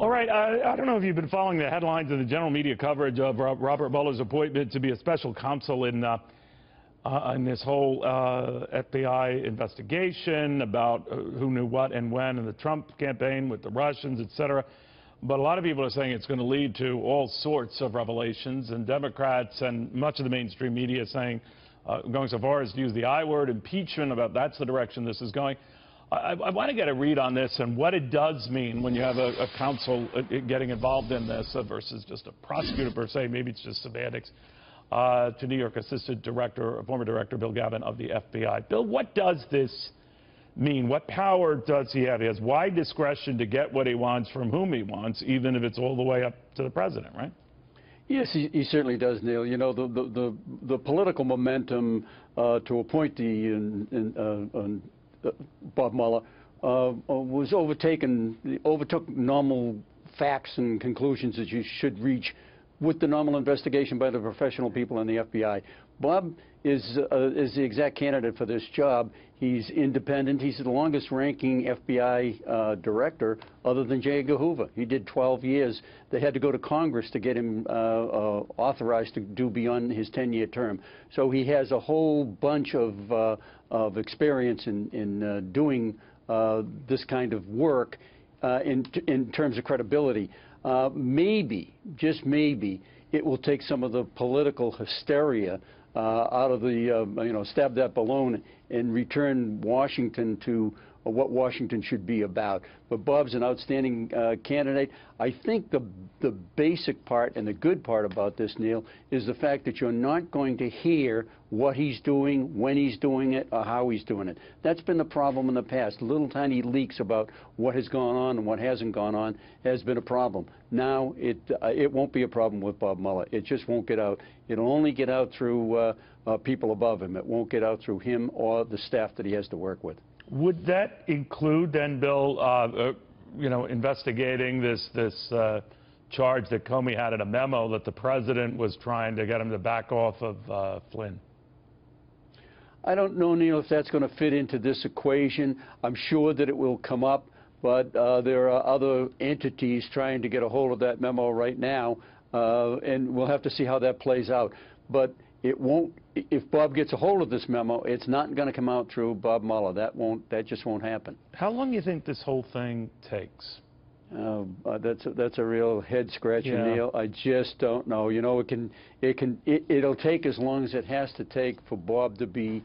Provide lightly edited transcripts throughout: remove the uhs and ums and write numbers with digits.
All right, I don't know if you've been following the headlines and the general media coverage of Robert Mueller's appointment to be a special counsel in this whole FBI investigation about who knew what and when in the Trump campaign with the Russians, etc. But a lot of people are saying it's going to lead to all sorts of revelations, and Democrats and much of the mainstream media saying, going so far as to use the I word, impeachment, about that's the direction this is going. I want to get a read on this and what it does mean when you have a counsel getting involved in this versus just a prosecutor per se. Maybe it's just semantics. To New York Assistant Director, former Director Bill Gavin of the FBI. Bill, what does this mean? What power does he have? He has wide discretion to get what he wants from whom he wants, even if it's all the way up to the president, right? Yes, he certainly does, Neil. You know, the political momentum to appoint Bob Mueller overtook normal facts and conclusions that you should reach with the normal investigation by the professional people in the FBI. Bob is the exact candidate for this job. He's independent. He's the longest-ranking FBI director other than J. Edgar Hoover. He did 12 years. They had to go to Congress to get him authorized to do beyond his 10-year term. So he has a whole bunch of experience in doing this kind of work in terms of credibility. Maybe, just maybe, it will take some of the political hysteria out of the, stab that balloon and return Washington to what Washington should be about. But Bob's an outstanding candidate. I think the basic part and the good part about this, Neil, is the fact that you're not going to hear what he's doing, when he's doing it, or how he's doing it. That's been the problem in the past. Little tiny leaks about what has gone on and what hasn't gone on has been a problem. Now it won't be a problem with Bob Mueller. It just won't get out. It'll only get out through people above him. It won't get out through him or the staff that he has to work with. Would that include then, Bill, investigating this charge that Comey had in a memo that the president was trying to get him to back off of Flynn? I don't know, Neil, if that's going to fit into this equation. I'm sure that it will come up, but there are other entities trying to get a hold of that memo right now, and we'll have to see how that plays out. But it won't. If Bob gets a hold of this memo, it's not going to come out through Bob Mueller. That just won't happen. How long do you think this whole thing takes? That's a real head scratcher, Neil. I just don't know. You know, it'll take as long as it has to take for Bob to be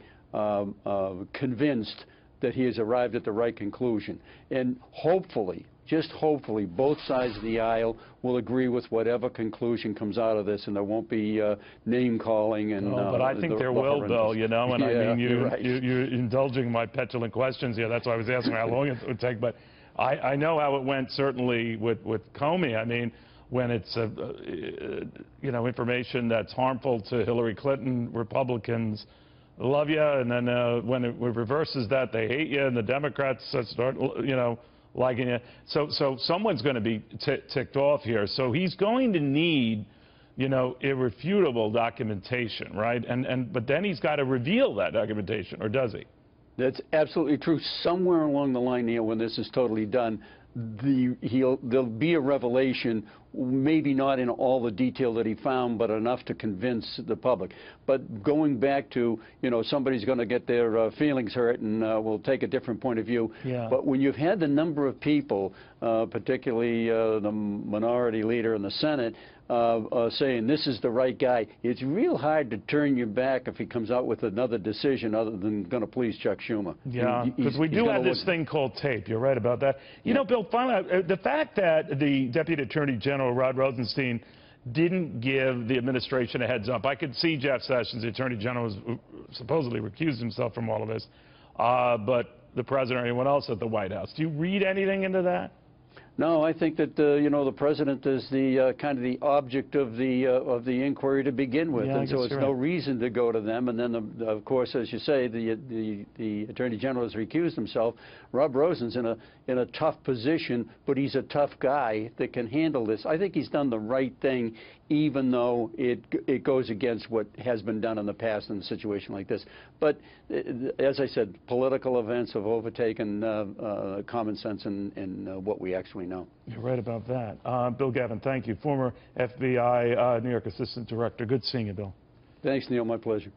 convinced that he has arrived at the right conclusion, and hopefully, just hopefully, both sides of the aisle will agree with whatever conclusion comes out of this, and there won't be name-calling. And but I think there will, Bill, and yeah, I mean, you're indulging my petulant questions here. That's why I was asking how long it would take. But I know how it went, certainly, with Comey. I mean, when it's, information that's harmful to Hillary Clinton, Republicans love you, and then when it reverses that, they hate you, and the Democrats start, liking it. So someone's going to be ticked off here. So he's going to need, irrefutable documentation, right? But then he's got to reveal that documentation, or does he? That's absolutely true. Somewhere along the line, Neil, when this is totally done, there'll be a revelation, maybe not in all the detail that he found, but enough to convince the public. But going back to, somebody's going to get their feelings hurt and will take a different point of view. Yeah. But when you've had the number of people, particularly the minority leader in the Senate, saying this is the right guy, it's real hard to turn your back if he comes out with another decision other than going to please Chuck Schumer. Yeah, because we do have this thing called tape. You're right about that. You know, Bill, finally, the fact that the Deputy Attorney General, Rod Rosenstein, didn't give the administration a heads up. I could see Jeff Sessions, the Attorney General, was supposedly recused himself from all of this, but the President or anyone else at the White House. Do you read anything into that? No, I think that the President is the kind of the object of the inquiry to begin with, and so it's no reason to go to them. And then, of course, as you say, the Attorney General has recused himself. Rob Rosen's in a tough position, but he's a tough guy that can handle this. I think he's done the right thing, even though it goes against what has been done in the past in a situation like this. But as I said, political events have overtaken common sense and what we actually point now. You're right about that. Bill Gavin, thank you. Former FBI New York Assistant Director. Good seeing you, Bill. Thanks, Neil. My pleasure.